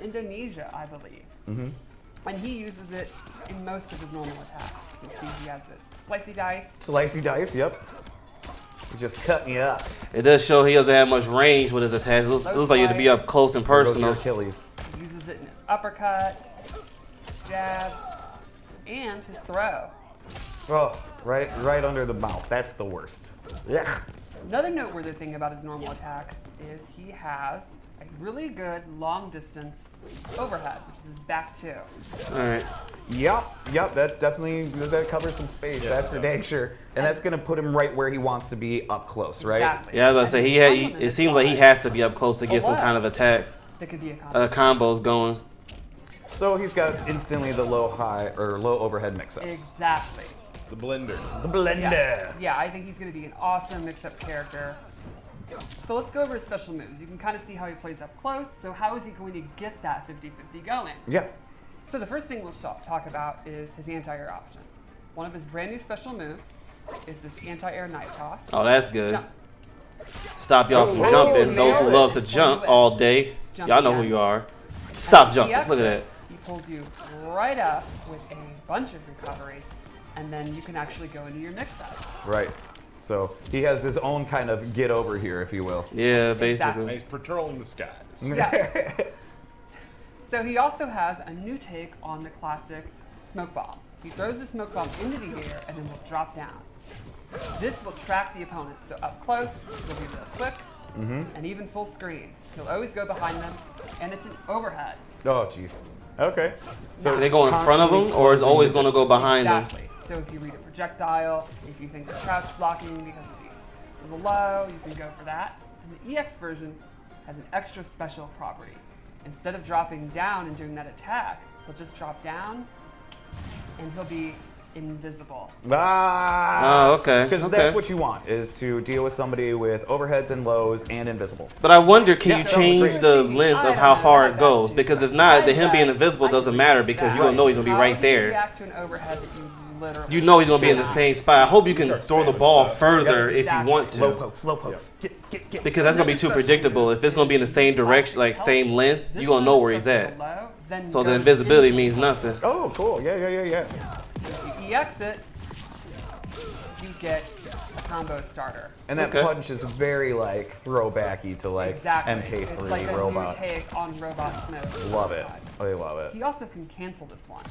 Indonesia, I believe. And he uses it in most of his normal attacks. You can see he has this slicey dice. Slicey dice, yep. He's just cutting you up. It does show he doesn't have much range with his attacks. It looks like you have to be up close and There goes personal. your Achilles. He uses it in his uppercut, jabs, and his throw. Oh, right under the mouth. That's the worst. Yeah. Another noteworthy thing about his normal attacks is he has a really good long distance overhead, which is his back two. All right. Yep. That covers some space. That's for dang sure. And that's gonna put him right where he wants to be, up close, right? Exactly. Yeah, I was gonna say it seems like he has to be up close to get some kind of attacks, That could be a combo. combos going. So he's got instantly the low overhead mix-ups. Exactly. The blender. The blender. Yes. Yeah, I think he's going to be an awesome mix-up character. So let's go over his special moves. You can kind of see how he plays up close. So how is he going to get that 50-50 going? Yeah. So the first thing we'll talk about is his anti-air options. One of his brand new special moves is this anti-air knife toss. Oh, that's good. Jump. Stop y'all from jumping. Those who love to jump all day, y'all know who you are. Stop jumping. Look at that. He pulls you right up with a bunch of recovery, and then you can actually go into your mix-up. Right. So he has his own kind of get over here, if you will. Yeah, Exactly. basically. He's patrolling the skies. Yeah. So he also has a new take on the classic smoke bomb. He throws the smoke bomb into the air and then will drop down. This will track the opponent. So up close, he'll be real quick, and even full screen. He'll always go behind them, and it's an overhead. Oh, jeez. Okay. So they go in front of them, or is always going to go behind them? Exactly. So if you read a projectile, if you think it's crouch blocking because of the low, you can go for that. And the EX version has an extra special property. Instead of dropping down and doing that attack, he'll just drop down, and he'll be invisible. Ah. Oh, okay. Because Okay. that's what you want, is to deal with somebody with overheads and lows and invisible. But I wonder, can Yeah, you that was change great. the length of how far it goes? Because if not, the him being invisible doesn't matter because you're gonna know he's gonna be right How do you there. react to an overhead that you literally You know he's gonna be in the cannot? same spot. I hope you can throw the ball further if you want Low to, pokes, low pokes. Get. because that's gonna be too predictable. If it's gonna be in the same direction, like same length, This you're gonna know one where he's starts at. with a low, then So the goes invisibility into means the low. nothing. Oh, cool. Yeah. So if you EX it, you get a combo starter. And that Okay. punch is very like throwbacky to like Exactly. MK3 it's like a robot. new take on robot smoke. Love it. I love it. He also can cancel this one.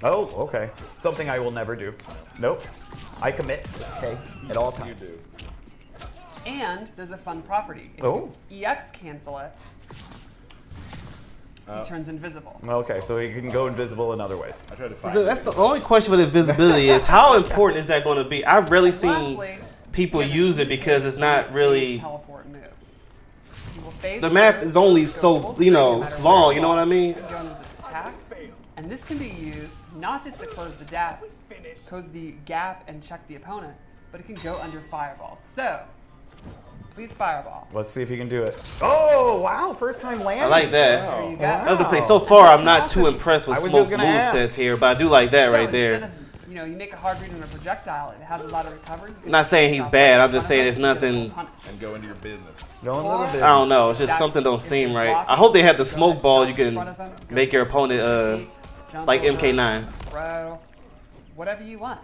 Oh, okay. Something I will never do. Nope. I commit. Okay. At all times. You do. And there's a fun property. If Oh. you EX cancel it, he turns invisible. Okay, so he can go invisible in other ways. I tried to find That's the only question with invisibility is how important is that going to be? I've rarely seen Lastly, people he has use a it because it's not phase really. teleport move. He will phase The map through, is only go so, full you screen know, no matter long, where you know what I mean? and go into this attack. And this can be used not just to close the gap, and check the opponent, but it can go under fireball. So, please fireball. Let's see if he can do it. Oh, wow. First time landing. I like that. There you go. I was gonna say, so far I'm not too impressed with I was Smoke's just gonna ask. movesets here, but I do like that So right instead there. of, you make a hard read on a projectile, it has a lot of recovery. You can Not saying he's stop bad, it I'm just in saying front there's of him, nothing. get a punish. and go into your business. Going a little bit. I don't know, it's just something don't seem right. I hope they have the smoke ball you can make your opponent Jump like over, MK9. Throw, whatever you want.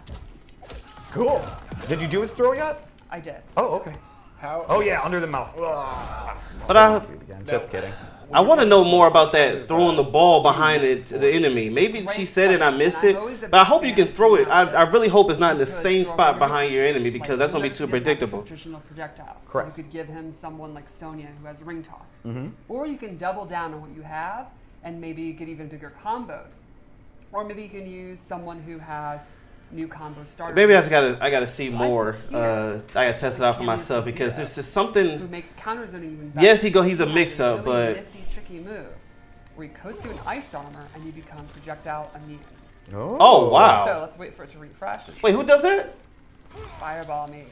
Cool. Did you do his throw yet? I did. Oh, okay. How? Oh, yeah, under the mouth. But I See it again. Just kidding. want to know more about that throwing the ball behind it to the enemy. Maybe she said it and I missed it, but I hope you can throw it. I really hope it's not in the same spot behind your enemy because that's going to be too predictable. Traditional projectile. So Correct. you could give him someone like Sonya who has ring toss. Or you can double down on what you have and maybe get even bigger combos. Or maybe you can use someone who has new combo starters. Maybe I gotta see more. I gotta test it out for myself because there's just who something. makes counter zoning even better. Yes, he's a mix-up, really but nifty, tricky move where he coats you in ice armor and you become projectile immune. oh So wow. let's wait for it to refresh. Wait, who does that? Fireball me.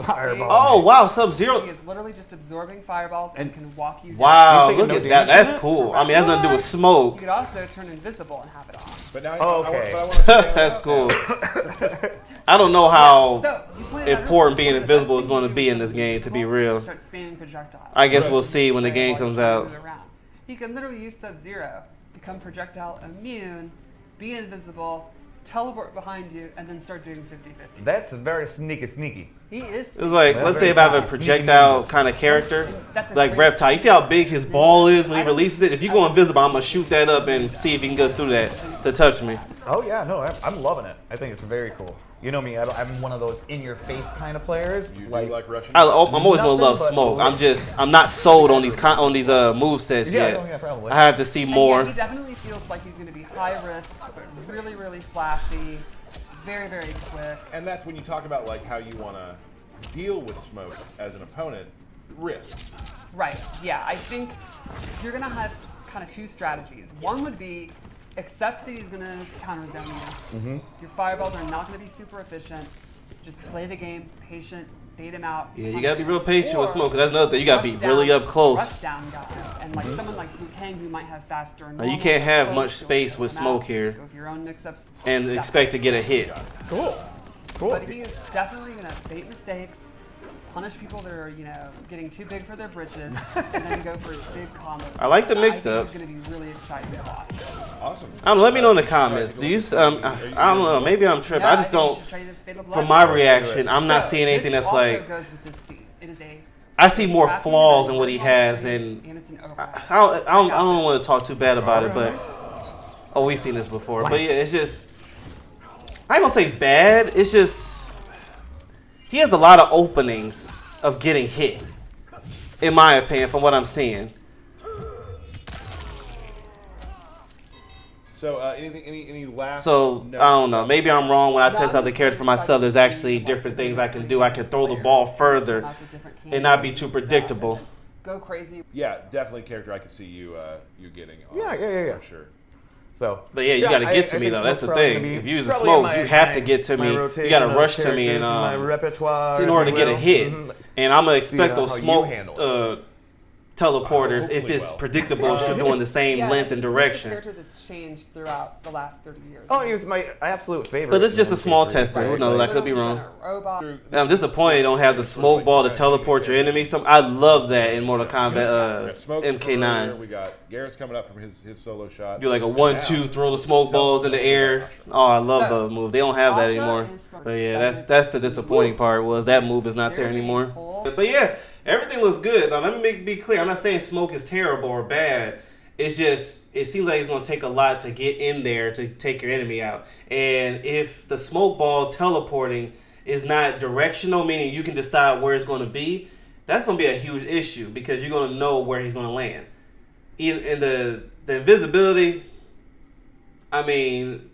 Fireball. Oh wow, He Sub-Zero. is literally just absorbing fireballs and can walk you down. Wow, You saying look no at that. damage That's to that? cool. I mean, that's nothing to do with You smoke. could also turn invisible and have it on. But now Okay. I want to That's cool. I don't know how So, you pointed out important earlier, being one of the invisible best is going to things be do in this game, to be invisible real. is start spamming projectiles. I guess we'll see when the So game while comes you're out. moving around. He can literally use Sub-Zero, become projectile immune, be invisible, teleport behind you, and then start doing 50-50. That's very sneaky. He is. It's like, That's let's very say if I have a fast. projectile kind of character, That's a like great- Reptile. You see how big his ball is when he releases it? If you go invisible, I'm going to shoot that up and see if he can go through that to touch me. Oh yeah, no, I'm loving it. I think it's very cool. You know me, I'm one of those in-your-face kind of players. You do like Russian? I'm always going to love Nothing but smoke. I'm not sold on these movesets Yeah, yet. oh, yeah, probably. I have to see And more. yeah, he definitely feels like he's going to be high risk, but really, really flashy, very, very quick. And that's when you talk about like how you want to deal with smoke as an opponent. Risk. Right, yeah, I think you're going to have kind of two strategies. One would be accept that he's going to counter zone you. Your fireballs are not going to be super efficient. Just play the game, patient, bait him out. Yeah, you punch got to be him. real patient with Or smoke. 'Cause that's another thing. You got to be rush really down- up close. rush down guy. And like someone like Liu Kang who might have faster and You can't have much space with smoke here Go for your own mix-ups. and Yeah. expect to get a hit. Cool. But he is definitely going to bait mistakes, punish people that are, getting too big for their britches, and then go for big combos. I like the I think mix-ups. It's going to be really exciting to watch. Awesome. Let me know in the comments. Do you? I don't know. Maybe I'm tripping. I just don't. From my reaction, I'm not seeing anything that's like. Goes with this beat. It is a I see more flaws in what he has than. and it's an I don't want to talk too bad about it, but we've seen this before. But yeah, it's just. I ain't gonna say bad. It's just he has a lot of openings of getting hit, in my opinion, from what I'm seeing. So any last? So notes I don't know. about Maybe smoke? I'm wrong when I No, test I'm out the just character for really myself. There's excited to actually see different what things I can the do. I can throw the ball further not the different and not be cameos too and stuff, predictable. and then Go crazy. Yeah, definitely a character I could see you getting. Yeah. For sure. So. But yeah, you got to get to me think though. That's the smoke's probably thing. gonna be If you use a probably smoke, in you have to get to my me. You rotation got to of rush to me characters, and my repertoire in order to if you get a will. hit. Mhm. And I'm gonna expect how those you smoke handle teleporters if Hopefully it's well. predictable. Should go in the same Yeah, length and it's a direction. character that's changed throughout the last 30 years. Oh, he was my absolute favorite. But it's just a in small 1, 2, 3, tester. Who right? knows? I Like, could be Literally wrong. been a robot. And I'm disappointed they don't have the smoke ball to teleport your enemy. I love that in Mortal We Kombat got Smoke from earlier, MK9. We got Garrett's coming up from his solo shot. Do like a And 1-2, now, throw the smoke balls in the air. Oh, I love So, the move. They don't have that Asha anymore. is from But yeah, Seven. that's the disappointing part was that move is not there There's a anymore. hole. But yeah, everything looks good. Now let me be clear. I'm not saying smoke is terrible or bad. It's just it seems like it's gonna take a lot to get in there to take your enemy out. And if the smoke ball teleporting is not directional, meaning you can decide where it's gonna be, that's gonna be a huge issue because you're gonna know where he's gonna land. In the invisibility, I mean,